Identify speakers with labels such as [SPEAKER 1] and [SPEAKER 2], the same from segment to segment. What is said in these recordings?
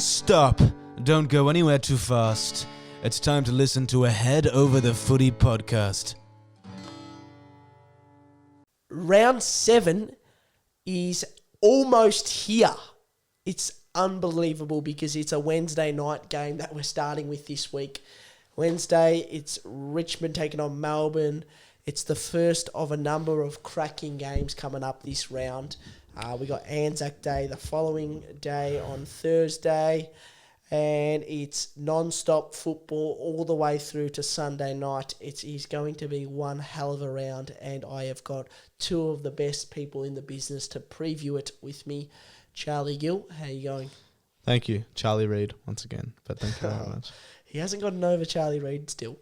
[SPEAKER 1] Stop. Don't go anywhere too fast. It's time to listen to a Head Over the Footy podcast.
[SPEAKER 2] Round 7 is almost here. It's unbelievable because it's a Wednesday night game that we're starting with this week. Wednesday, it's Richmond taking on Melbourne. It's the first of a number of cracking games coming up this round. We got Anzac Day the following day on Thursday. And it's non-stop football all the way through to Sunday night. It is going to be one hell of a round, and I have got two of the best people in the business to preview it with me. Charlie Gill, how you going?
[SPEAKER 3] Thank you, Charlie Reid, once again. But thank you very much.
[SPEAKER 2] He hasn't gotten over Charlie Reid still.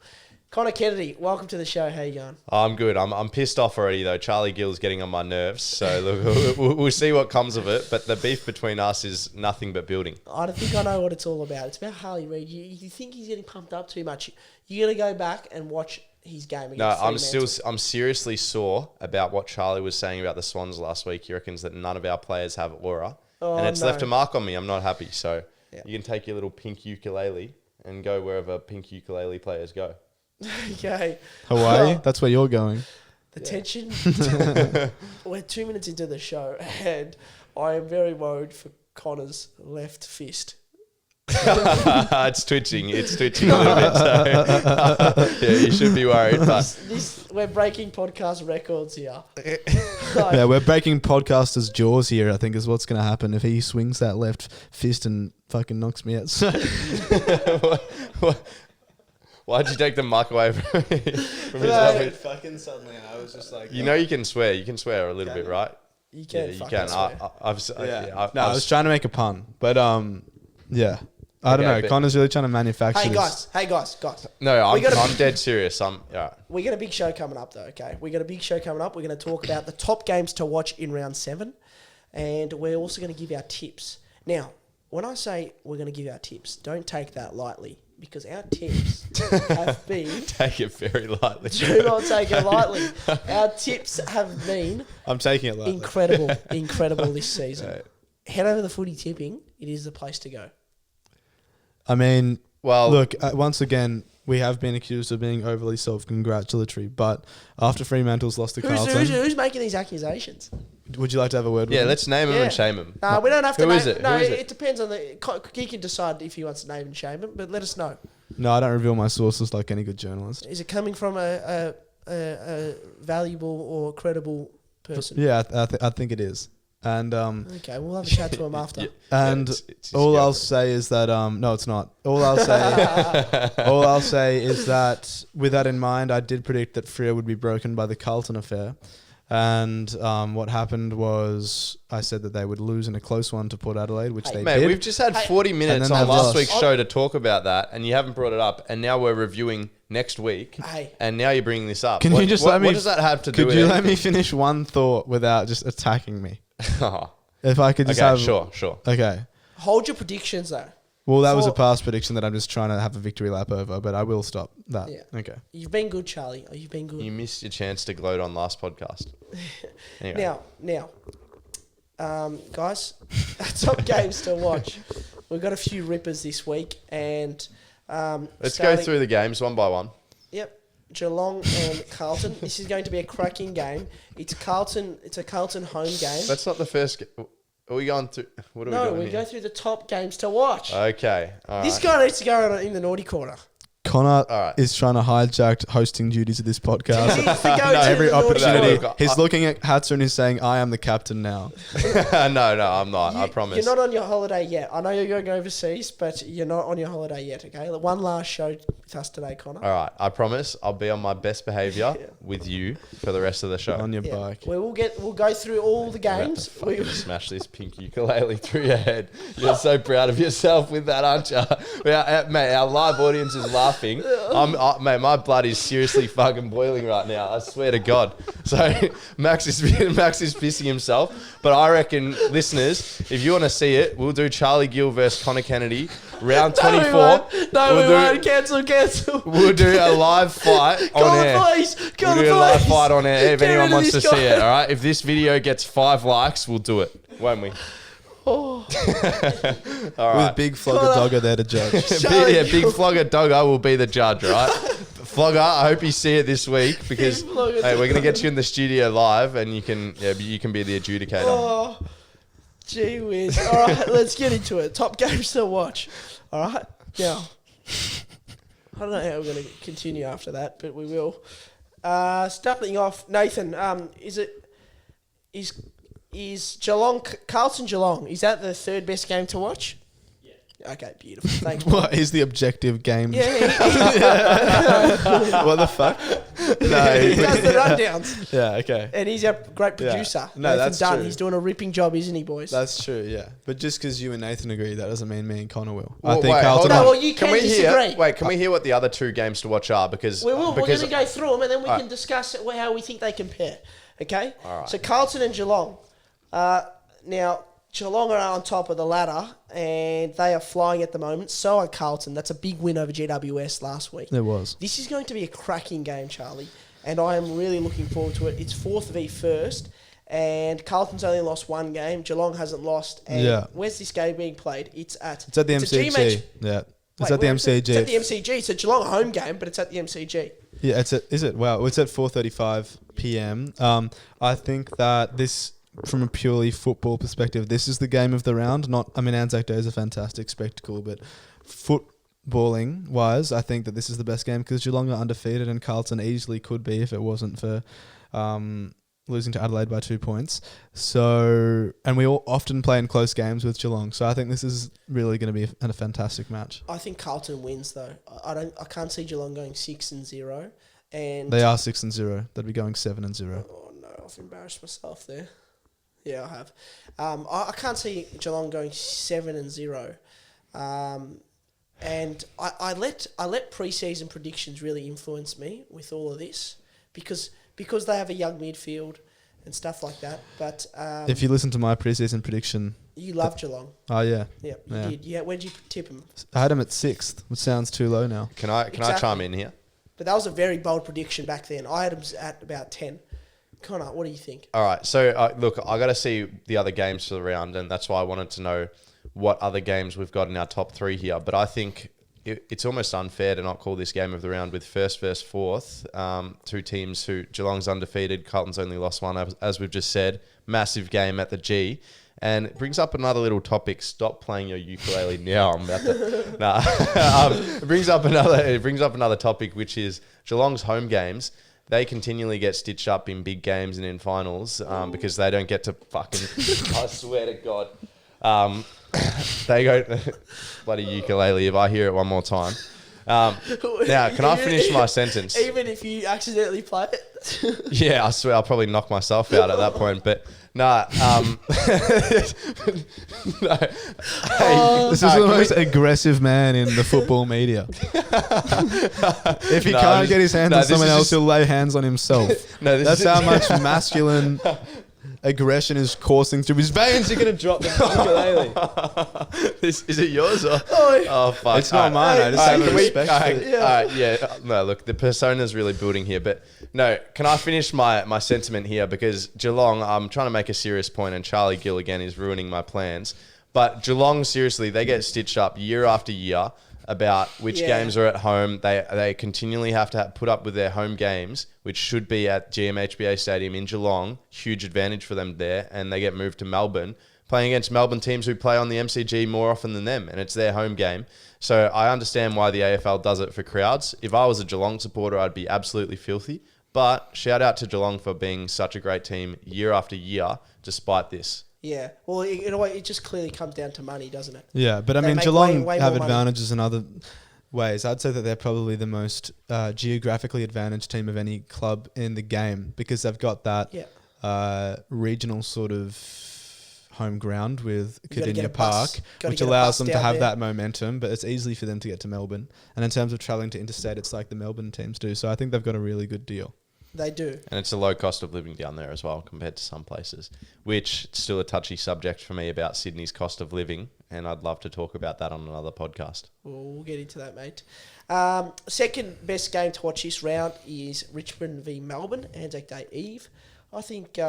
[SPEAKER 2] Connor Kennedy, welcome to the show. How you going?
[SPEAKER 4] I'm good. I'm pissed off already, though. Charlie Gill's getting on my nerves. So look, we'll see what comes of it. But the beef between us is nothing but building.
[SPEAKER 2] I don't think I know what it's all about. It's about Harley Reid. You think he's getting pumped up too much. You're going to go back and watch his game against
[SPEAKER 4] I'm seriously sore about what Charlie was saying about the Swans last week. He reckons that none of our players have aura. And it's left a mark on me. I'm not happy. So you can take your little pink ukulele and go wherever pink ukulele players go.
[SPEAKER 2] Okay.
[SPEAKER 3] Hawaii? That's where you're going.
[SPEAKER 2] The tension. We're 2 minutes into the show, and I am very worried for Connor's left fist.
[SPEAKER 4] It's twitching. It's twitching a little bit. So, yeah, you should be worried. But
[SPEAKER 2] we're breaking podcast records here.
[SPEAKER 3] Yeah, we're breaking podcasters' jaws here, I think, is what's going to happen if he swings that left fist and fucking knocks me out.
[SPEAKER 4] Why'd you take the mic away from his
[SPEAKER 3] fucking suddenly, and I was just like...
[SPEAKER 4] You know you can swear. You can swear a little bit, right?
[SPEAKER 2] You can.
[SPEAKER 4] Yeah, you can.
[SPEAKER 3] I was trying to make a pun, but yeah. I don't know. Connor's really trying to manufacture
[SPEAKER 2] Hey guys.
[SPEAKER 4] No, I'm dead serious.
[SPEAKER 2] We got a big show coming up, though, okay? We got a big show coming up. We're going to talk about the top games to watch in round 7, and we're also going to give our tips. Now, when I say we're going to give our tips, don't take that lightly, because our tips have been...
[SPEAKER 4] Take it very lightly.
[SPEAKER 2] Do not take it lightly. Our tips have been...
[SPEAKER 3] I'm taking it lightly.
[SPEAKER 2] Incredible this season. Right. Head over the Footy tipping. It is the place to go.
[SPEAKER 3] I mean, well, look, once again, we have been accused of being overly self-congratulatory, but after Fremantle's lost to Carlton...
[SPEAKER 2] Who's making these accusations?
[SPEAKER 3] Would you like to have a word with him?
[SPEAKER 4] Yeah, let's name him and shame him.
[SPEAKER 2] No, we don't have to
[SPEAKER 4] name...
[SPEAKER 2] Who
[SPEAKER 4] is it?
[SPEAKER 2] No, it depends on the... He can decide if he wants to name and shame him, but let us know.
[SPEAKER 3] No, I don't reveal my sources like any good journalist.
[SPEAKER 2] Is it coming from a valuable or credible person?
[SPEAKER 3] Yeah, I think it is. And
[SPEAKER 2] okay, we'll have a chat to him after.
[SPEAKER 3] It's all I'll say is that no, it's not. All I'll say is that with that in mind, I did predict that Freo would be broken by the Carlton affair. And what happened was I said that they would lose in a close one to Port Adelaide, which they did.
[SPEAKER 4] We've just had 40 minutes on last week's show to talk about that, and you haven't brought it up. And now we're reviewing next week, and now you're bringing this up.
[SPEAKER 3] What
[SPEAKER 4] does that have to do with it?
[SPEAKER 3] Could you let me finish one thought without just attacking me? If I could just
[SPEAKER 4] sure.
[SPEAKER 3] Okay.
[SPEAKER 2] Hold your predictions, though.
[SPEAKER 3] Well, that was a past prediction that I'm just trying to have a victory lap over, but I will stop that. Yeah. Okay.
[SPEAKER 2] You've been good, Charlie. You've been good.
[SPEAKER 4] You missed your chance to gloat on last podcast.
[SPEAKER 2] Anyway. Now, guys, top games to watch. We've got a few rippers this week, and
[SPEAKER 4] let's go through the games one by one.
[SPEAKER 2] Yep. Geelong and Carlton. This is going to be a cracking game. It's a Carlton home game.
[SPEAKER 4] That's not the first game. Are we going through... What are we doing here?
[SPEAKER 2] Go through the top games to watch.
[SPEAKER 4] Okay.
[SPEAKER 2] This guy needs to go in the naughty corner.
[SPEAKER 3] Connor is trying to hijack hosting duties of this podcast.
[SPEAKER 2] He needs to go to
[SPEAKER 3] every
[SPEAKER 2] the
[SPEAKER 3] opportunity.
[SPEAKER 2] corner.
[SPEAKER 3] He's looking at Hatzer and he's saying, I am the captain now.
[SPEAKER 4] No, I'm not. I promise.
[SPEAKER 2] You're not on your holiday yet. I know you're going overseas, but you're not on your holiday yet, okay? One last show with us today, Connor.
[SPEAKER 4] All right. I promise I'll be on my best behaviour with you for the rest of the show.
[SPEAKER 3] On your bike.
[SPEAKER 2] We'll go through all the games.
[SPEAKER 4] We'll smash this pink ukulele through your head. You're so proud of yourself with that, aren't you? Mate, our live audience is laughing. Mate, my blood is seriously fucking boiling right now. I swear to God. So Max is pissing himself. But I reckon, listeners, if you want to see it, we'll do Charlie Gill versus Connor Kennedy, round 24.
[SPEAKER 2] No, we won't. Cancel.
[SPEAKER 4] We'll do a live fight on air. We'll do a live fight on air if anyone wants to see it. All right. If this video gets 5 likes, we'll do it, won't we? All
[SPEAKER 3] With
[SPEAKER 4] right.
[SPEAKER 3] Big Flogger Dogger there to judge.
[SPEAKER 4] Big Flogger Dogger will be the judge, right? Flogger, I hope you see it this week because
[SPEAKER 2] Big Flogger
[SPEAKER 4] hey, we're gonna get you in the studio live, and you can be the adjudicator.
[SPEAKER 2] Oh, gee whiz. All right, let's get into it. Top games to watch. All right, now I don't know how we're going to continue after that, but we will. Starting off, Nathan, is Geelong Carlton Geelong? Is that the third best game to watch? Yeah. Okay, beautiful. Thanks.
[SPEAKER 3] What is the objective game?
[SPEAKER 2] Yeah,
[SPEAKER 3] What the fuck? No.
[SPEAKER 2] he does the rundowns,
[SPEAKER 3] Yeah, okay.
[SPEAKER 2] and he's a great producer.
[SPEAKER 3] No,
[SPEAKER 2] Nathan
[SPEAKER 3] that's
[SPEAKER 2] Dunn.
[SPEAKER 3] true.
[SPEAKER 2] He's doing a ripping job, isn't he, boys?
[SPEAKER 3] That's true, yeah. But just because you and Nathan agree, that doesn't mean me and Connor will.
[SPEAKER 4] Well,
[SPEAKER 3] I think
[SPEAKER 4] wait,
[SPEAKER 3] Carlton...
[SPEAKER 4] hold on.
[SPEAKER 2] No, well, you can
[SPEAKER 4] we
[SPEAKER 2] disagree.
[SPEAKER 4] Can we hear what the other two games to watch are? Because
[SPEAKER 2] We will. We're
[SPEAKER 4] because
[SPEAKER 2] going to go through them, and then we
[SPEAKER 4] Alright.
[SPEAKER 2] can discuss how we think they compare. Okay?
[SPEAKER 4] Alright.
[SPEAKER 2] So Carlton and Geelong. Now, Geelong are on top of the ladder, and they are flying at the moment. So are Carlton. That's a big win over GWS last week.
[SPEAKER 3] There was.
[SPEAKER 2] This is going to be a cracking game, Charlie, and I am really looking forward to it. It's 4th v 1st, and Carlton's only lost one game. Geelong hasn't lost. And
[SPEAKER 3] Yeah.
[SPEAKER 2] where's this game being played? It's at
[SPEAKER 3] It's at the
[SPEAKER 2] a
[SPEAKER 3] MCG.
[SPEAKER 2] GMH
[SPEAKER 3] Yeah. It's
[SPEAKER 2] Wait,
[SPEAKER 3] at the
[SPEAKER 2] where is it?
[SPEAKER 3] MCG.
[SPEAKER 2] It's at the MCG. It's a Geelong home game, but it's at the MCG.
[SPEAKER 3] Yeah, is it? Wow, it's at 4:35 p.m. I think that this, from a purely football perspective, this is the game of the round. Anzac Day is a fantastic spectacle, but footballing wise, I think that this is the best game because Geelong are undefeated and Carlton easily could be if it wasn't for losing to Adelaide by 2 points. So, and we all often play in close games with Geelong, so I think this is really going to be a fantastic match.
[SPEAKER 2] I think Carlton wins though. I can't see Geelong going 6-0, and
[SPEAKER 3] They are 6-0. They'd be going 7-0.
[SPEAKER 2] oh no, I've embarrassed myself there. Yeah, I have. I can't see Geelong going 7-0, and I let pre-season predictions really influence me with all of this because they have a young midfield and stuff like that. But
[SPEAKER 3] If you listen to my preseason prediction,
[SPEAKER 2] you love Geelong.
[SPEAKER 3] oh yeah,
[SPEAKER 2] Yeah, you
[SPEAKER 3] Yeah.
[SPEAKER 2] did. Yeah, where'd you tip them?
[SPEAKER 3] I had him at 6th, which sounds too low now.
[SPEAKER 4] can I
[SPEAKER 2] Exactly.
[SPEAKER 4] chime in here?
[SPEAKER 2] But that was a very bold prediction back then. I had them at about 10. Connor, what do you think?
[SPEAKER 4] All right. So, look, I got to see the other games for the round, and that's why I wanted to know what other games we've got in our top three here. But I think it's almost unfair to not call this game of the round with first versus fourth. Two teams who Geelong's undefeated, Carlton's only lost one, as we've just said. Massive game at the G. And it brings up another little topic. Stop playing your ukulele now. I'm about to. Nah. It brings up another topic, which is Geelong's home games. They continually get stitched up in big games and in finals because they don't get to fucking. I swear to God, they go bloody ukulele. If I hear it one more time. Now, can I finish my sentence?
[SPEAKER 2] Even if you accidentally play it?
[SPEAKER 4] Yeah, I swear I'll probably knock myself out at that point. But no, no.
[SPEAKER 3] This is the most aggressive man in the football media. If he can't get his hands on someone else, he'll lay hands on himself. That's how much masculine aggression is coursing through his veins. You're going to drop the ukulele.
[SPEAKER 4] Is it yours or?
[SPEAKER 2] Oh,
[SPEAKER 4] Oh fuck!
[SPEAKER 3] It's not mine. I just have respect for it.
[SPEAKER 4] Yeah. No, look, the persona's really building here, but no. Can I finish my sentiment here? Because Geelong, I'm trying to make a serious point, and Charlie Gill again is ruining my plans. But Geelong, seriously, they get stitched up year after year about which games are at home. They continually have to put up with their home games, which should be at GMHBA Stadium in Geelong. Huge advantage for them there, and they get moved to Melbourne, playing against Melbourne teams who play on the MCG more often than them, and it's their home game. So I understand why the AFL does it for crowds. If I was a Geelong supporter, I'd be absolutely filthy. But shout out to Geelong for being such a great team year after year, despite this.
[SPEAKER 2] yeah. Well, in a way, it just clearly comes down to money, doesn't it?
[SPEAKER 3] Yeah, but I
[SPEAKER 2] They
[SPEAKER 3] mean,
[SPEAKER 2] make
[SPEAKER 3] Geelong
[SPEAKER 2] way
[SPEAKER 3] have
[SPEAKER 2] more money.
[SPEAKER 3] advantages in other ways. I'd say that they're probably the most geographically advantaged team of any club in the game because they've got that regional sort of home ground with
[SPEAKER 2] gotta get a
[SPEAKER 3] Cardinia
[SPEAKER 2] bus.
[SPEAKER 3] Park,
[SPEAKER 2] Gotta
[SPEAKER 3] which
[SPEAKER 2] get a
[SPEAKER 3] allows
[SPEAKER 2] bus
[SPEAKER 3] them to
[SPEAKER 2] down
[SPEAKER 3] have
[SPEAKER 2] there.
[SPEAKER 3] that momentum, but it's easy for them to get to Melbourne. And in terms of travelling to interstate, it's like the Melbourne teams do. So I think they've got a really good deal.
[SPEAKER 2] They do.
[SPEAKER 4] And it's a low cost of living down there as well compared to some places, which is still a touchy subject for me about Sydney's cost of living. And I'd love to talk about that on another podcast.
[SPEAKER 2] We'll get into that, mate. Second best game to watch this round is Richmond v Melbourne, Anzac Day Eve. I think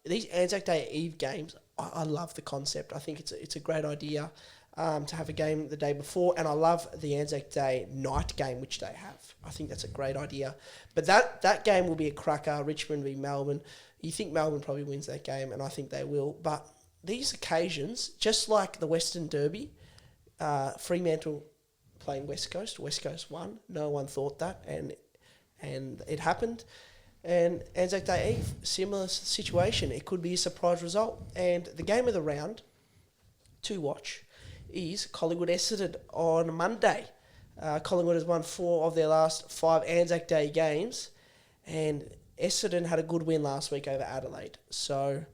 [SPEAKER 2] these Anzac Day Eve games, I love the concept. I think it's a great idea to have a game the day before, and I love the Anzac Day night game which they have. I think that's a great idea. But that game will be a cracker. Richmond v Melbourne. You think Melbourne probably wins that game, and I think they will. But these occasions, just like the Western Derby, Fremantle playing West Coast won. No one thought that, and it happened. And Anzac Day Eve, similar situation. It could be a surprise result. And the game of the round to watch is Collingwood-Essendon on Monday. Collingwood has won 4 of their last 5 Anzac Day games, and Essendon had a good win last week over Adelaide. So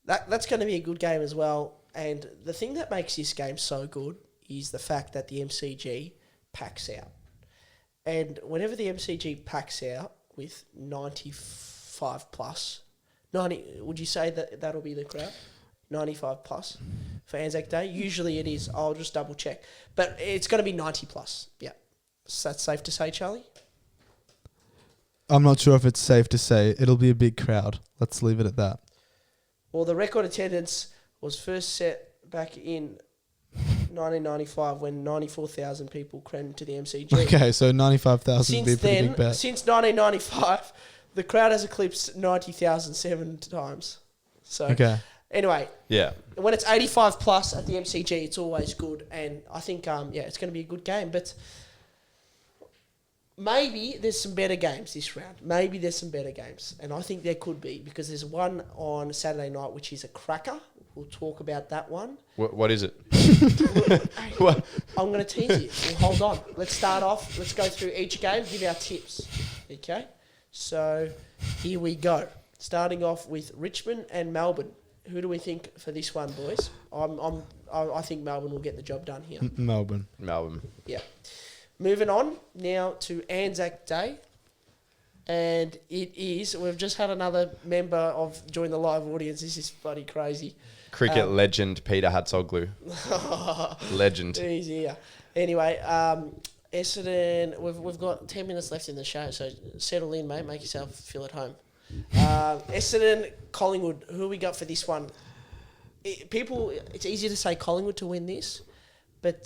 [SPEAKER 2] that's going to be a good game as well. And the thing that makes this game so good is the fact that the MCG packs out. And whenever the MCG packs out with 95 plus, 90, would you say that'll be the crowd? 95 plus for Anzac Day? Usually it is. I'll just double check. But it's going to be 90 plus. Yeah. So that's safe to say, Charlie?
[SPEAKER 3] I'm not sure if it's safe to say. It'll be a big crowd. Let's leave it at that.
[SPEAKER 2] Well, the record attendance was first set back in 1995 when 94,000 people crammed to the MCG.
[SPEAKER 3] Okay, so 95,000 would be a pretty big bet.
[SPEAKER 2] Since 1995, the crowd has eclipsed 90,000 7 times. So,
[SPEAKER 3] Okay.
[SPEAKER 2] Anyway,
[SPEAKER 4] Yeah.
[SPEAKER 2] when it's 85 plus at the MCG, it's always good. And I think, it's going to be a good game. But maybe there's some better games this round. Maybe there's some better games. And I think there could be, because there's one on Saturday night which is a cracker. We'll talk about that one.
[SPEAKER 4] What is it?
[SPEAKER 2] What? I'm going to tease you. Well, hold on. Let's start off. Let's go through each game, give our tips. Okay? So here we go. Starting off with Richmond and Melbourne. Who do we think for this one, boys? I think Melbourne will get the job done here.
[SPEAKER 3] Melbourne.
[SPEAKER 2] Yeah. Moving on now to Anzac Day. And it is, we've just had another member of join the live audience. This is bloody crazy.
[SPEAKER 4] Cricket legend Peter Hatzoglu. Legend.
[SPEAKER 2] He's here. Anyway, Essendon, we've got 10 minutes left in the show, so settle in, mate. Make yourself feel at home. Essendon, Collingwood. Who we got for this one? It's easy to say Collingwood to win this, but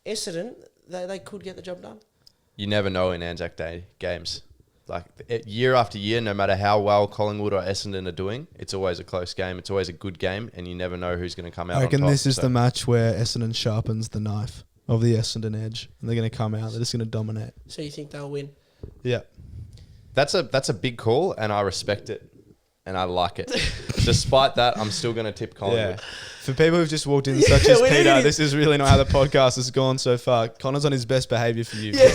[SPEAKER 2] Essendon, they could get the job done.
[SPEAKER 4] You never know in Anzac Day games. Like year after year, no matter how well Collingwood or Essendon are doing, it's always a close game. It's always a good game, and you never know who's going to come out
[SPEAKER 3] I reckon
[SPEAKER 4] on top.
[SPEAKER 3] this is the match where Essendon sharpens the knife of the Essendon edge, and they're going to come out. They're just going to dominate.
[SPEAKER 2] So you think they'll win?
[SPEAKER 3] Yeah.
[SPEAKER 4] That's a big call, and I respect it, and I like it. Despite that, I'm still going to tip Collingwood.
[SPEAKER 3] Yeah. For people who've just walked in, such as
[SPEAKER 2] we
[SPEAKER 3] Peter,
[SPEAKER 2] need-
[SPEAKER 3] this is really not how the podcast has gone so far. Connor's on his best behaviour for you.
[SPEAKER 2] Yeah.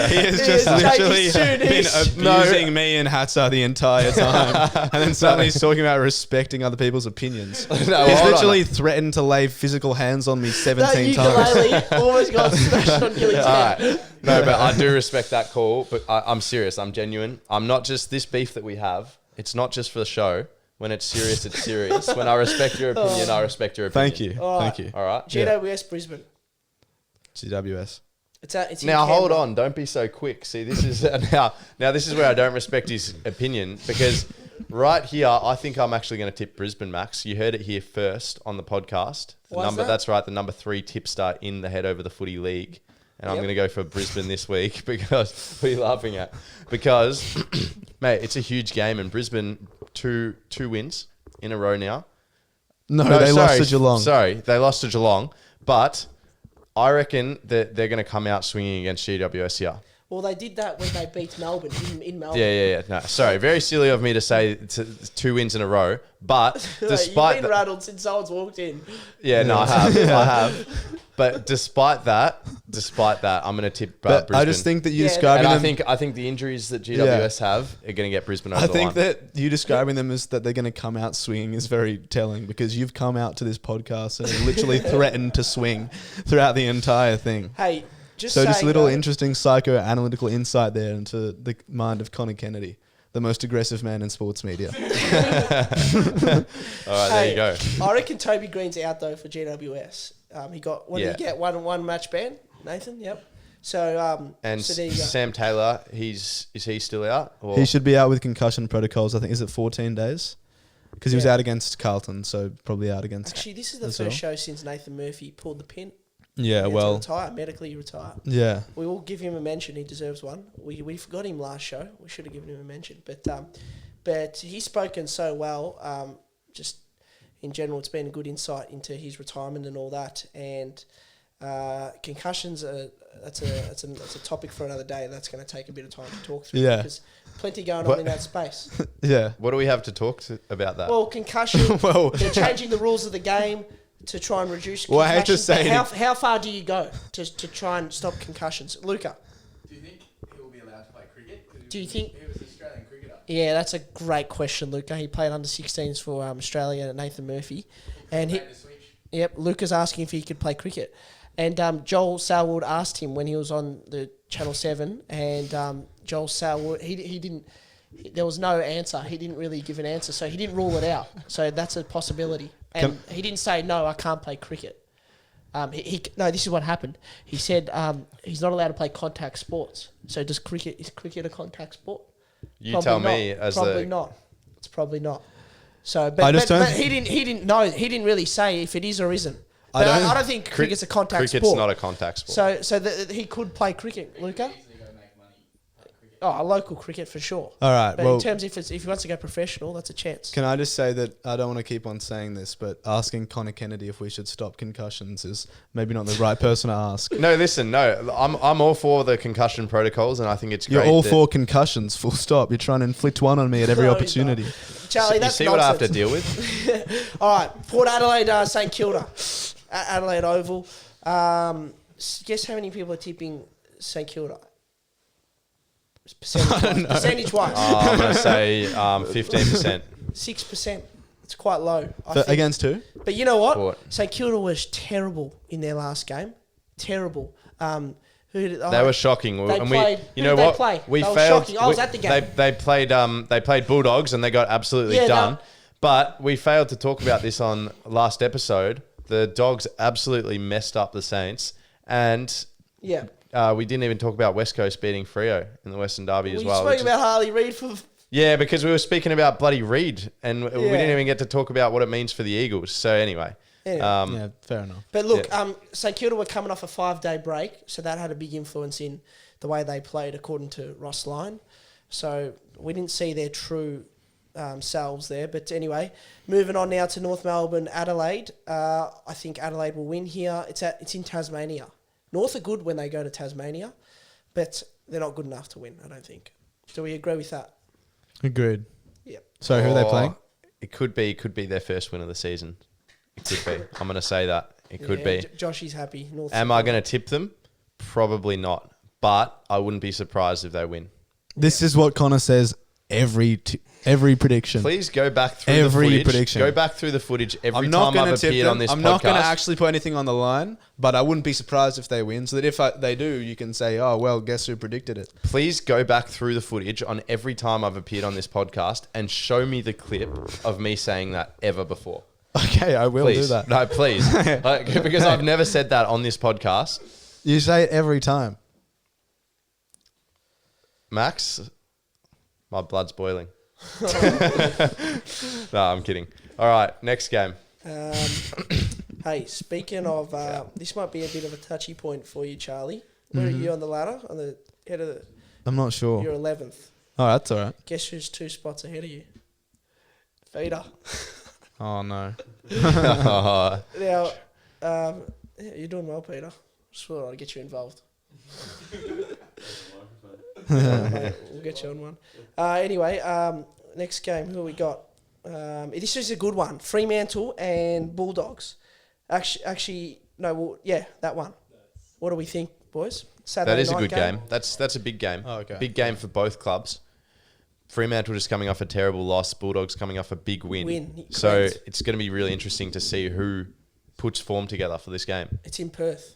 [SPEAKER 3] He has just literally been abusing me and Hatza the entire time. And then suddenly he's talking about respecting other people's opinions.
[SPEAKER 4] No,
[SPEAKER 3] He's
[SPEAKER 4] hold
[SPEAKER 3] literally
[SPEAKER 4] on.
[SPEAKER 3] threatened to lay physical hands on me
[SPEAKER 2] That
[SPEAKER 3] 17 times.
[SPEAKER 2] ukulele almost got smashed on Gilly's head.
[SPEAKER 4] All right. No, but I do respect that call, but I'm serious. I'm genuine. I'm not just this beef that we have. It's not just for the show. When it's serious, it's serious. When I respect your opinion, I respect your opinion.
[SPEAKER 3] Thank you.
[SPEAKER 2] All right.
[SPEAKER 3] Thank you.
[SPEAKER 4] All right.
[SPEAKER 2] GWS Brisbane.
[SPEAKER 3] GWS.
[SPEAKER 2] It's in
[SPEAKER 4] Now hold
[SPEAKER 2] Canberra.
[SPEAKER 4] on, don't be so quick. See, this is now this is where I don't respect his opinion, because right here I think I'm actually going to tip Brisbane, Max. You heard it here first on the podcast.
[SPEAKER 2] Why's that?
[SPEAKER 4] That's right, the number 3 tipster in the Head Over the Footy League. And I'm
[SPEAKER 2] Yep.
[SPEAKER 4] going to go for Brisbane this week because what are you laughing at? Because mate, it's a huge game, and Brisbane two wins in a row now.
[SPEAKER 3] No, they lost
[SPEAKER 4] sorry,
[SPEAKER 3] to Geelong.
[SPEAKER 4] Sorry, they lost to Geelong, but I reckon that they're going to come out swinging against GWS here.
[SPEAKER 2] Well, they did that when they beat Melbourne in Melbourne.
[SPEAKER 4] Yeah. No, sorry, very silly of me to say 2 wins in a row, but
[SPEAKER 2] You've
[SPEAKER 4] despite
[SPEAKER 2] been rattled since someone's walked in.
[SPEAKER 4] I have. But despite that, I'm going to tip
[SPEAKER 3] But
[SPEAKER 4] Brisbane.
[SPEAKER 3] I just think that you
[SPEAKER 2] Yeah,
[SPEAKER 3] describing
[SPEAKER 4] and
[SPEAKER 3] them...
[SPEAKER 4] I think the injuries that GWS have are going to get Brisbane over
[SPEAKER 3] I
[SPEAKER 4] the
[SPEAKER 3] think
[SPEAKER 4] line.
[SPEAKER 3] that you describing them as that they're going to come out swinging is very telling, because you've come out to this podcast and literally threatened to swing throughout the entire thing.
[SPEAKER 2] Hey, just
[SPEAKER 3] So
[SPEAKER 2] saying,
[SPEAKER 3] just a little
[SPEAKER 2] though,
[SPEAKER 3] interesting psychoanalytical insight there into the mind of Connor Kennedy, the most aggressive man in sports media.
[SPEAKER 4] All right, there you go.
[SPEAKER 2] I reckon Toby Green's out though for GWS. He got did
[SPEAKER 4] Yeah.
[SPEAKER 2] he get one match ban? Nathan, yep. So
[SPEAKER 4] And
[SPEAKER 2] so there you go.
[SPEAKER 4] Sam Taylor, is he still out? Or?
[SPEAKER 3] He should be out with concussion protocols. I think, is it 14 days? because he was
[SPEAKER 2] Yeah.
[SPEAKER 3] out against Carlton, so probably out against.
[SPEAKER 2] Actually, this is the
[SPEAKER 3] as
[SPEAKER 2] first
[SPEAKER 3] well.
[SPEAKER 2] show since Nathan Murphy pulled the pin.
[SPEAKER 3] Yeah,
[SPEAKER 2] He had to
[SPEAKER 3] well,
[SPEAKER 2] retire, medically retire.
[SPEAKER 3] yeah.
[SPEAKER 2] We will give him a mention. He deserves one. We forgot him last show. We should have given him a mention. But he's spoken so well. Just in general, it's been a good insight into his retirement and all that. And concussions that's a topic for another day. That's going to take a bit of time to talk through.
[SPEAKER 3] Yeah.
[SPEAKER 2] Because plenty going on in that space.
[SPEAKER 3] Yeah.
[SPEAKER 4] What do we have to talk about that?
[SPEAKER 2] Well, concussion.
[SPEAKER 3] Well,
[SPEAKER 2] They're changing the rules of the game to try and reduce concussions.
[SPEAKER 3] Well, I hate to say
[SPEAKER 2] But how far do you go to try and stop concussions? Luca,
[SPEAKER 5] Do you think he will be allowed to play cricket? 'Cause
[SPEAKER 2] do you think...
[SPEAKER 5] he was an Australian cricketer?
[SPEAKER 2] Yeah, that's a great question, Luca. He played under 16s for Australia, Nathan Murphy. And he,
[SPEAKER 5] Made the switch.
[SPEAKER 2] yep, Luca's asking if he could play cricket. And Joel Salwood asked him when he was on the Channel 7, and Joel Salwood, he didn't... There was no answer. He didn't really give an answer, so he didn't rule it out. So that's a possibility. And he didn't say, no, I can't play cricket. No, this is what happened. He said he's not allowed to play contact sports. So is cricket a contact sport?
[SPEAKER 4] You
[SPEAKER 2] Probably
[SPEAKER 4] tell
[SPEAKER 2] not.
[SPEAKER 4] me as
[SPEAKER 2] probably
[SPEAKER 4] the...
[SPEAKER 2] not. It's probably not. So,
[SPEAKER 3] I
[SPEAKER 2] but
[SPEAKER 3] just don't-
[SPEAKER 2] he didn't know. He didn't really say if it is or isn't.
[SPEAKER 3] I
[SPEAKER 2] But I
[SPEAKER 3] don't-
[SPEAKER 2] don't think cricket's a contact
[SPEAKER 4] Cricket's
[SPEAKER 2] sport.
[SPEAKER 4] not a contact sport.
[SPEAKER 2] So he could play cricket, Luca.
[SPEAKER 5] Easily go make money playing cricket.
[SPEAKER 2] Oh, a local cricket for sure.
[SPEAKER 3] all right.
[SPEAKER 2] But
[SPEAKER 3] Well,
[SPEAKER 2] in terms if he wants to go professional, that's a chance.
[SPEAKER 3] can I just say that I don't want to keep on saying this, but asking Connor Kennedy if we should stop concussions is maybe not the right person to ask.
[SPEAKER 4] No, listen, no. I'm all for the concussion protocols, and I think it's
[SPEAKER 3] You're
[SPEAKER 4] great.
[SPEAKER 3] all
[SPEAKER 4] that-
[SPEAKER 3] for concussions, full stop. You're trying to inflict one on me at every
[SPEAKER 2] No,
[SPEAKER 3] opportunity.
[SPEAKER 2] Charlie,
[SPEAKER 4] You
[SPEAKER 2] that's
[SPEAKER 4] see what I have to
[SPEAKER 2] nonsense.
[SPEAKER 4] deal with?
[SPEAKER 2] All right, Port Adelaide, St Kilda, Adelaide Oval. Guess how many people are tipping St Kilda? Percentage wise,
[SPEAKER 4] I'm going to say 15%.
[SPEAKER 2] 6%. It's quite low. I
[SPEAKER 3] So
[SPEAKER 2] think.
[SPEAKER 3] against who?
[SPEAKER 2] But you know what?
[SPEAKER 4] Port.
[SPEAKER 2] St Kilda was terrible in their last game. Terrible. They
[SPEAKER 4] They were shocking,
[SPEAKER 2] They
[SPEAKER 4] and
[SPEAKER 2] played-
[SPEAKER 4] you
[SPEAKER 2] who
[SPEAKER 4] know
[SPEAKER 2] did they
[SPEAKER 4] what?
[SPEAKER 2] play?
[SPEAKER 4] We
[SPEAKER 2] They were
[SPEAKER 4] failed.
[SPEAKER 2] shocking. I was at the game.
[SPEAKER 4] They played Bulldogs, and they got absolutely
[SPEAKER 2] Yeah,
[SPEAKER 4] done. But we failed to talk about this on last episode. The Dogs absolutely messed up the Saints, and
[SPEAKER 2] Yeah.
[SPEAKER 4] we didn't even talk about West Coast beating Freo in the Western Derby as
[SPEAKER 2] We
[SPEAKER 4] well.
[SPEAKER 2] spoke
[SPEAKER 4] which is-
[SPEAKER 2] about Harley Reid for...
[SPEAKER 4] yeah, because we were speaking about bloody Reid, and we
[SPEAKER 2] Yeah.
[SPEAKER 4] didn't even get to talk about what it means for the Eagles. So anyway,
[SPEAKER 2] Anyway.
[SPEAKER 3] Yeah, fair enough.
[SPEAKER 2] But look, St Kilda were coming off a 5-day break, so that had a big influence in the way they played, according to Ross Lyon. So we didn't see their true selves there. But anyway, moving on now to North Melbourne, Adelaide. I think Adelaide will win here. It's in Tasmania. North are good when they go to Tasmania, but they're not good enough to win, I don't think. Do we agree with that?
[SPEAKER 3] Agreed.
[SPEAKER 2] Yep.
[SPEAKER 3] So who are they playing?
[SPEAKER 4] It could be their first win of the season. It could be. I'm going to say that. It could be.
[SPEAKER 2] Josh is happy. North.
[SPEAKER 4] Am I going to tip them? Probably not. But I wouldn't be surprised if they win.
[SPEAKER 3] This is what Connor says every prediction.
[SPEAKER 4] Please go back through
[SPEAKER 3] Every
[SPEAKER 4] the footage.
[SPEAKER 3] prediction.
[SPEAKER 4] Go back through the footage every
[SPEAKER 3] I'm not
[SPEAKER 4] time
[SPEAKER 3] going
[SPEAKER 4] I've
[SPEAKER 3] to tip
[SPEAKER 4] appeared
[SPEAKER 3] them.
[SPEAKER 4] on this
[SPEAKER 3] I'm
[SPEAKER 4] podcast.
[SPEAKER 3] not going to actually put anything on the line, but I wouldn't be surprised if they win. So that if they do, you can say, "Oh well, guess who predicted it?"
[SPEAKER 4] Please go back through the footage on every time I've appeared on this podcast and show me the clip of me saying that ever before.
[SPEAKER 3] Okay, I will
[SPEAKER 4] Please.
[SPEAKER 3] do that.
[SPEAKER 4] No, please. Because I've never said that on this podcast.
[SPEAKER 3] You say it every time.
[SPEAKER 4] Max, my blood's boiling. No, I'm kidding. All right, next game.
[SPEAKER 2] Hey, speaking of, this might be a bit of a touchy point for you, Charlie. Where are you on the ladder? On the head of the...
[SPEAKER 3] I'm not sure.
[SPEAKER 2] You're 11th.
[SPEAKER 3] Oh, that's all right.
[SPEAKER 2] Guess who's 2 spots ahead of you? Feeder.
[SPEAKER 3] Oh no.
[SPEAKER 4] Oh,
[SPEAKER 2] Now, yeah, you're doing well, Peter. Just thought I'd get you involved. Mate, we'll get you on one. Anyway, next game, who we got? This is a good one. Fremantle and Bulldogs. Actually, no, well, yeah, that one. What do we think, boys? Saturday
[SPEAKER 4] that is a
[SPEAKER 2] night
[SPEAKER 4] good game. That's a big game.
[SPEAKER 3] Oh, okay.
[SPEAKER 4] Big game for both clubs. Fremantle just coming off a terrible loss. Bulldogs coming off a big win. So
[SPEAKER 2] correct.
[SPEAKER 4] it's going to be really interesting to see who puts form together for this game
[SPEAKER 2] It's in Perth,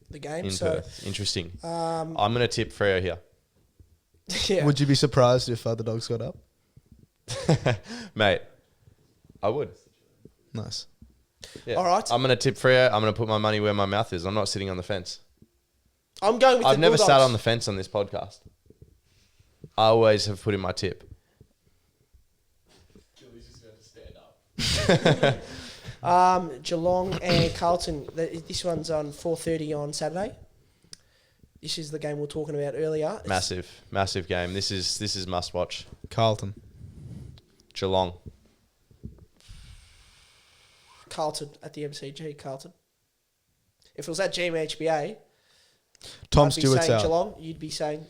[SPEAKER 2] the game.
[SPEAKER 4] in
[SPEAKER 2] so,
[SPEAKER 4] Perth. Interesting. I'm going to tip Freo here.
[SPEAKER 2] yeah.
[SPEAKER 3] Would you be surprised if the Dogs got up?
[SPEAKER 4] Mate, I would.
[SPEAKER 3] Nice.
[SPEAKER 4] Yeah.
[SPEAKER 2] All right.
[SPEAKER 4] I'm going to tip Freo. I'm going to put my money where my mouth is. I'm not sitting on the fence.
[SPEAKER 2] I'm going with
[SPEAKER 4] I've
[SPEAKER 2] the
[SPEAKER 4] never
[SPEAKER 2] Bulldogs.
[SPEAKER 4] sat on the fence on this podcast. I always have put in my tip.
[SPEAKER 5] Julie's just going to stand up.
[SPEAKER 2] Geelong and Carlton. This one's on 4:30 on Saturday. This is the game we were talking about earlier.
[SPEAKER 4] Massive game. This is must watch.
[SPEAKER 3] Carlton.
[SPEAKER 4] Geelong.
[SPEAKER 2] Carlton at the MCG. Carlton. If it was at GMHBA,
[SPEAKER 3] Tom
[SPEAKER 2] I'd be
[SPEAKER 3] Stewart's
[SPEAKER 2] saying
[SPEAKER 3] out.
[SPEAKER 2] Geelong. You'd be saying,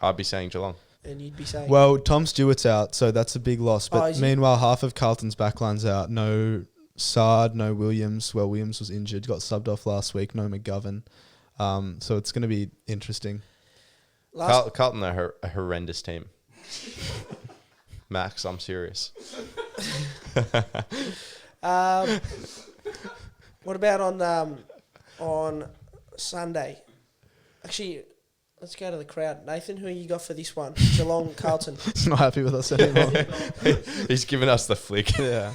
[SPEAKER 4] I'd be saying Geelong.
[SPEAKER 2] and you'd be saying.
[SPEAKER 3] Well, Tom Stewart's out, so that's a big loss.
[SPEAKER 2] Oh,
[SPEAKER 3] But
[SPEAKER 2] is he?
[SPEAKER 3] meanwhile, half of Carlton's backline's out. No Sard, no Williams. Well, Williams was injured, got subbed off last week. No McGovern. So it's going to be interesting.
[SPEAKER 4] Carlton are a horrendous team. Max, I'm serious.
[SPEAKER 2] What about on Sunday? Actually, let's go to the crowd. Nathan, who you got for this one? Geelong, Carlton.
[SPEAKER 3] He's not happy with us anymore.
[SPEAKER 4] He's given us the flick.
[SPEAKER 3] Yeah.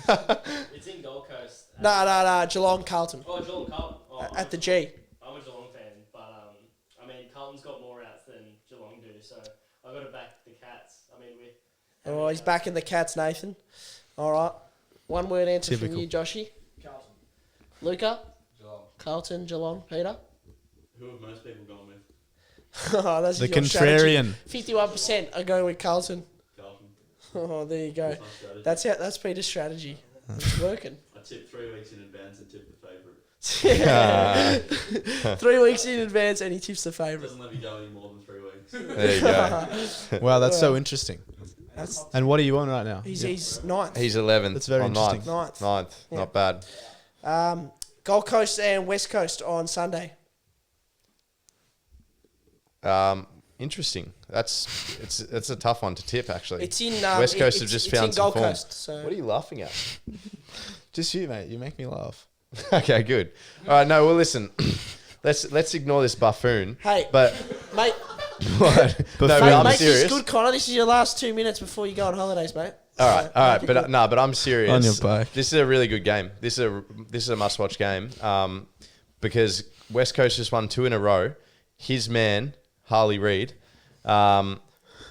[SPEAKER 6] It's in Gold Coast.
[SPEAKER 2] No. Geelong, Carlton.
[SPEAKER 6] Oh, Geelong, Carlton. Oh,
[SPEAKER 2] At the G.
[SPEAKER 6] I'm a Geelong fan, but I mean, Carlton's got more outs than Geelong do, so I've got to back the Cats. I mean, with.
[SPEAKER 2] Oh, he's backing the Cats, Nathan. All right. One word answer
[SPEAKER 3] Typical.
[SPEAKER 2] from you, Joshy.
[SPEAKER 5] Carlton.
[SPEAKER 2] Luca,
[SPEAKER 5] Geelong.
[SPEAKER 2] Carlton, Geelong, Peter.
[SPEAKER 5] Who have most people gone with?
[SPEAKER 2] Oh, that's
[SPEAKER 3] The
[SPEAKER 2] your strategy.
[SPEAKER 3] contrarian.
[SPEAKER 2] 51% are going with Carlton.
[SPEAKER 5] Carlton.
[SPEAKER 2] Oh, there you go.
[SPEAKER 5] That's my strategy.
[SPEAKER 2] That's Peter's strategy. It's working.
[SPEAKER 5] I tip 3 weeks in advance and tip the favourite.
[SPEAKER 2] 3 weeks in advance and he tips the favourite.
[SPEAKER 5] Doesn't let me go any more than 3 weeks.
[SPEAKER 4] There you go.
[SPEAKER 3] Wow, that's so interesting.
[SPEAKER 2] That's,
[SPEAKER 3] And what are you on right now?
[SPEAKER 2] he's ninth.
[SPEAKER 4] He's 11th.
[SPEAKER 3] That's very
[SPEAKER 4] or
[SPEAKER 3] interesting.
[SPEAKER 2] Ninth. Yeah.
[SPEAKER 4] Not bad.
[SPEAKER 2] Gold Coast and West Coast on Sunday.
[SPEAKER 4] Interesting. It's a tough one to tip, actually.
[SPEAKER 2] It's in
[SPEAKER 4] West Coast have just
[SPEAKER 2] it's
[SPEAKER 4] found
[SPEAKER 2] in
[SPEAKER 4] some
[SPEAKER 2] Gold
[SPEAKER 4] form.
[SPEAKER 2] Coast. So
[SPEAKER 4] What are you laughing at?
[SPEAKER 3] Just you, mate. You make me laugh.
[SPEAKER 4] Okay, good. All right, no, well, listen. Let's ignore this buffoon.
[SPEAKER 2] Hey.
[SPEAKER 4] But
[SPEAKER 2] mate,
[SPEAKER 4] what? No, but
[SPEAKER 2] mate,
[SPEAKER 4] I'm
[SPEAKER 2] make
[SPEAKER 4] serious.
[SPEAKER 2] this good, Connor. This is your last 2 minutes before you go on holidays, mate.
[SPEAKER 4] All right,
[SPEAKER 2] Make it good.
[SPEAKER 4] but I'm serious.
[SPEAKER 3] On your bike.
[SPEAKER 4] This is a really good game. This is a must-watch game. Because West Coast just won 2 in a row. His man Harley Reid,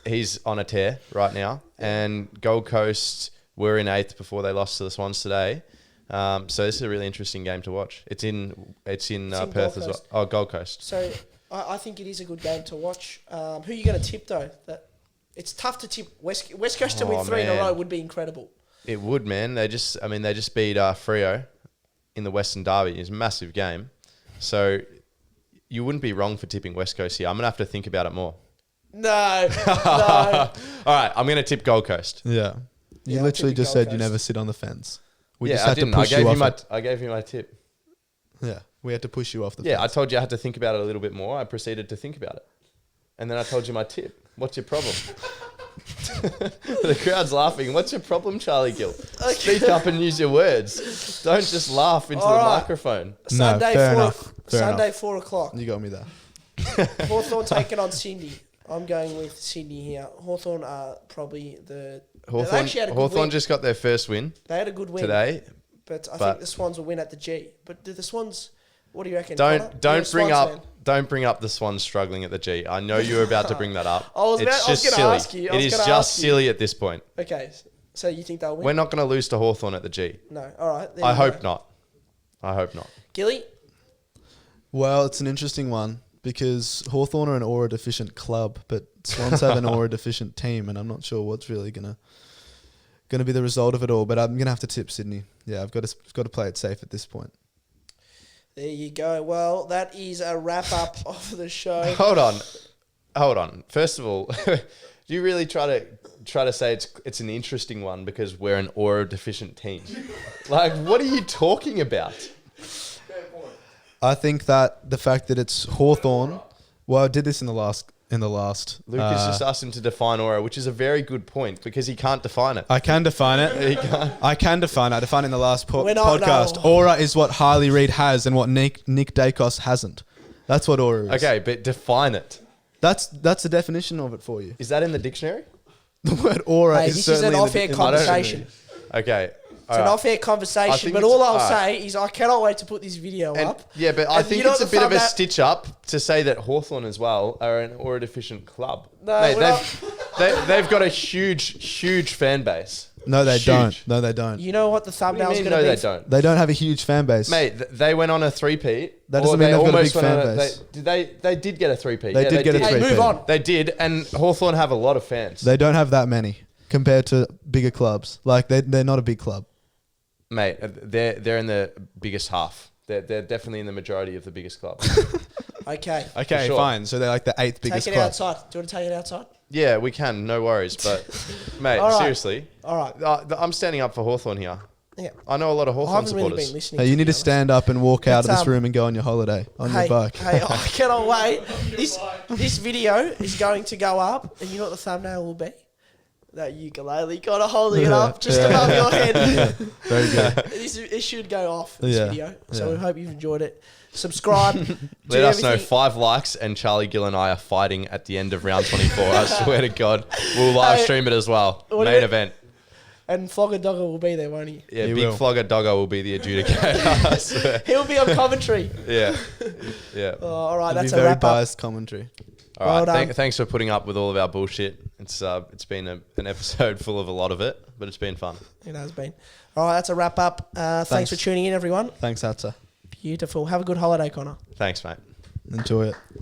[SPEAKER 4] he's on a tear right now, and Gold Coast were in 8th before they lost to the Swans today. So this is a really interesting game to watch. It's in
[SPEAKER 2] in
[SPEAKER 4] Perth
[SPEAKER 2] Gold
[SPEAKER 4] as well.
[SPEAKER 2] Coast.
[SPEAKER 4] Oh, Gold Coast.
[SPEAKER 2] So I think it is a good game to watch. Who are you going to tip though? It's tough to tip West Coast to win 3 in a
[SPEAKER 4] man.
[SPEAKER 2] row would be incredible.
[SPEAKER 4] It would, man. They just beat Freo in the Western Derby. It's a massive game. So you wouldn't be wrong for tipping West Coast here. I'm going to have to think about it more.
[SPEAKER 2] No.
[SPEAKER 4] All right, I'm going to tip Gold Coast.
[SPEAKER 3] Yeah. You
[SPEAKER 2] Yeah,
[SPEAKER 3] literally
[SPEAKER 2] I'll
[SPEAKER 3] just
[SPEAKER 2] tip
[SPEAKER 3] said
[SPEAKER 2] Gold
[SPEAKER 3] you
[SPEAKER 2] Coast.
[SPEAKER 3] never sit on the fence. We
[SPEAKER 4] yeah,
[SPEAKER 3] just
[SPEAKER 4] I
[SPEAKER 3] had
[SPEAKER 4] didn't.
[SPEAKER 3] to push you off.
[SPEAKER 4] I gave you my tip.
[SPEAKER 3] Yeah. We had to push you off the
[SPEAKER 4] Yeah, I
[SPEAKER 3] fence.
[SPEAKER 4] told you I had to think about it a little bit more. I proceeded to think about it. And then I told you my tip. What's your problem? The crowd's laughing. What's your problem, Charlie Gill? Speak up and use your words. Don't just laugh into
[SPEAKER 2] All
[SPEAKER 4] the
[SPEAKER 2] right.
[SPEAKER 4] microphone.
[SPEAKER 2] Sunday,
[SPEAKER 3] fair
[SPEAKER 2] 4
[SPEAKER 3] enough. Fair
[SPEAKER 2] Sunday,
[SPEAKER 3] enough.
[SPEAKER 2] 4 o'clock.
[SPEAKER 3] You got me there.
[SPEAKER 2] Hawthorn taking on Sydney. I'm going with Sydney here. Hawthorn are probably they actually had a good
[SPEAKER 4] Hawthorn
[SPEAKER 2] win.
[SPEAKER 4] just got their first win
[SPEAKER 2] They had a good win
[SPEAKER 4] today.
[SPEAKER 2] but I
[SPEAKER 4] but-
[SPEAKER 2] think the Swans will win at the G. But do the Swans? What do you reckon? Connor? You're a
[SPEAKER 4] Don't bring
[SPEAKER 2] Swans
[SPEAKER 4] up
[SPEAKER 2] fan.
[SPEAKER 4] don't bring up the Swans struggling at the G. I know you were about to bring that up.
[SPEAKER 2] I was
[SPEAKER 4] It's just
[SPEAKER 2] gonna
[SPEAKER 4] silly.
[SPEAKER 2] ask you. I
[SPEAKER 4] It
[SPEAKER 2] was
[SPEAKER 4] is
[SPEAKER 2] gonna
[SPEAKER 4] just
[SPEAKER 2] ask you.
[SPEAKER 4] silly at this point.
[SPEAKER 2] Okay, so you think they'll win?
[SPEAKER 4] We're not going to lose to Hawthorn at the G.
[SPEAKER 2] No. All right. there
[SPEAKER 4] I
[SPEAKER 2] you
[SPEAKER 4] hope
[SPEAKER 2] go.
[SPEAKER 4] not. I hope not.
[SPEAKER 2] Gilly.
[SPEAKER 3] Well, it's an interesting one because Hawthorn are an aura deficient club, but Swans have an aura deficient team, and I'm not sure what's really gonna be the result of it all. But I'm gonna have to tip Sydney. Yeah, I've got to play it safe at this point.
[SPEAKER 2] There you go. Well, that is a wrap up of the show.
[SPEAKER 4] Hold on. First of all, do you really try to say it's an interesting one because we're an aura deficient team? Like, what are you talking about?
[SPEAKER 3] I think that the fact that it's Hawthorn. Well, I did this in the last.
[SPEAKER 4] Lucas just asked him to define aura, which is a very good point because he can't define it.
[SPEAKER 3] I can define it.
[SPEAKER 4] He can't.
[SPEAKER 3] I can define it. I defined it in the last
[SPEAKER 2] We're not-
[SPEAKER 3] podcast.
[SPEAKER 2] no.
[SPEAKER 3] Aura is what Harley Reid has and what Nick Dacos hasn't. That's what aura is.
[SPEAKER 4] Okay, but define it.
[SPEAKER 3] That's the definition of it for you.
[SPEAKER 4] Is that in the dictionary?
[SPEAKER 3] The word aura
[SPEAKER 2] Hey,
[SPEAKER 3] is
[SPEAKER 2] this is an
[SPEAKER 3] certainly in the
[SPEAKER 2] off-air
[SPEAKER 3] in the
[SPEAKER 2] conversation.
[SPEAKER 3] dictionary.
[SPEAKER 4] Okay.
[SPEAKER 2] It's an off-air conversation,
[SPEAKER 4] think
[SPEAKER 2] but
[SPEAKER 4] it's-
[SPEAKER 2] all I'll
[SPEAKER 4] alright.
[SPEAKER 2] say is I cannot wait to put this video up.
[SPEAKER 4] Yeah, but I
[SPEAKER 2] And
[SPEAKER 4] think
[SPEAKER 2] you know
[SPEAKER 4] it's a
[SPEAKER 2] the
[SPEAKER 4] bit of
[SPEAKER 2] fun
[SPEAKER 4] a
[SPEAKER 2] that-
[SPEAKER 4] stitch up to say that Hawthorn as well are an aura deficient club.
[SPEAKER 2] No,
[SPEAKER 4] Mate,
[SPEAKER 2] we're
[SPEAKER 4] they've got a huge fan base.
[SPEAKER 3] No, they
[SPEAKER 4] Huge.
[SPEAKER 3] don't. No, they don't.
[SPEAKER 2] You know what the
[SPEAKER 4] What do you
[SPEAKER 2] thumbnail's
[SPEAKER 4] mean,
[SPEAKER 2] going to
[SPEAKER 4] no,
[SPEAKER 2] be?
[SPEAKER 4] they don't.
[SPEAKER 3] They don't have a huge fan base.
[SPEAKER 4] Mate, they went on a three-peat.
[SPEAKER 3] That doesn't
[SPEAKER 4] or
[SPEAKER 3] mean
[SPEAKER 4] they
[SPEAKER 3] they've got a
[SPEAKER 4] almost
[SPEAKER 3] big
[SPEAKER 4] went
[SPEAKER 3] fan
[SPEAKER 4] on
[SPEAKER 3] base.
[SPEAKER 4] They did get a three-peat.
[SPEAKER 3] They
[SPEAKER 4] Yeah,
[SPEAKER 3] did get a
[SPEAKER 2] Hey,
[SPEAKER 3] three-peat.
[SPEAKER 2] move on.
[SPEAKER 4] They did, and Hawthorn have a lot of fans.
[SPEAKER 3] They don't have that many compared to bigger clubs. Like they're not a big club.
[SPEAKER 4] Mate, they're in the biggest half. They're definitely in the majority of the biggest club.
[SPEAKER 2] Okay.
[SPEAKER 3] Okay,
[SPEAKER 4] sure.
[SPEAKER 3] fine. So they're like the 8th biggest
[SPEAKER 2] Take it
[SPEAKER 3] club.
[SPEAKER 2] outside. Do you want to take it outside?
[SPEAKER 4] Yeah, we can. No worries. But, mate,
[SPEAKER 2] All right.
[SPEAKER 4] seriously.
[SPEAKER 2] All right.
[SPEAKER 4] I'm standing up for Hawthorn here.
[SPEAKER 2] Yeah.
[SPEAKER 4] I know a lot of
[SPEAKER 2] I
[SPEAKER 4] Hawthorn
[SPEAKER 2] haven't really
[SPEAKER 4] supporters.
[SPEAKER 2] been listening.
[SPEAKER 3] Hey, you need to
[SPEAKER 2] be honest.
[SPEAKER 3] stand up and walk out of
[SPEAKER 2] But,
[SPEAKER 3] this room and go on your holiday on your bike.
[SPEAKER 2] Hey, I cannot wait. This video is going to go up, and you know what the thumbnail will be? That ukulele kind of holding it up just above your head.
[SPEAKER 3] Very good.
[SPEAKER 2] It should go off, this
[SPEAKER 3] Yeah.
[SPEAKER 2] video. So
[SPEAKER 3] Yeah.
[SPEAKER 2] we hope you've enjoyed it. Subscribe.
[SPEAKER 4] Let us know.
[SPEAKER 2] everything.
[SPEAKER 4] 5 likes and Charlie Gill and I are fighting at the end of round 24. I swear to God. We'll live
[SPEAKER 2] Hey,
[SPEAKER 4] stream it as well.
[SPEAKER 2] what do
[SPEAKER 4] Main
[SPEAKER 2] you-
[SPEAKER 4] event.
[SPEAKER 2] And Flogger Dogger will be there, won't he?
[SPEAKER 4] Yeah,
[SPEAKER 3] He
[SPEAKER 4] Big
[SPEAKER 3] will.
[SPEAKER 4] Flogger Doggo will be the adjudicator. I swear.
[SPEAKER 2] He'll be on commentary.
[SPEAKER 4] Yeah. Yeah.
[SPEAKER 2] All right,
[SPEAKER 3] It'll
[SPEAKER 2] that's
[SPEAKER 3] be
[SPEAKER 2] a
[SPEAKER 3] very
[SPEAKER 2] wrap up.
[SPEAKER 3] biased commentary.
[SPEAKER 4] All
[SPEAKER 2] Well
[SPEAKER 4] right.
[SPEAKER 2] done.
[SPEAKER 4] Thanks for putting up with all of our bullshit. It's been an episode full of a lot of it, but it's been fun.
[SPEAKER 2] It has been. All right, that's a wrap up. Thanks for tuning in, everyone.
[SPEAKER 3] Thanks, Hatsa.
[SPEAKER 2] Beautiful. Have a good holiday, Connor.
[SPEAKER 4] Thanks, mate.
[SPEAKER 3] Enjoy it.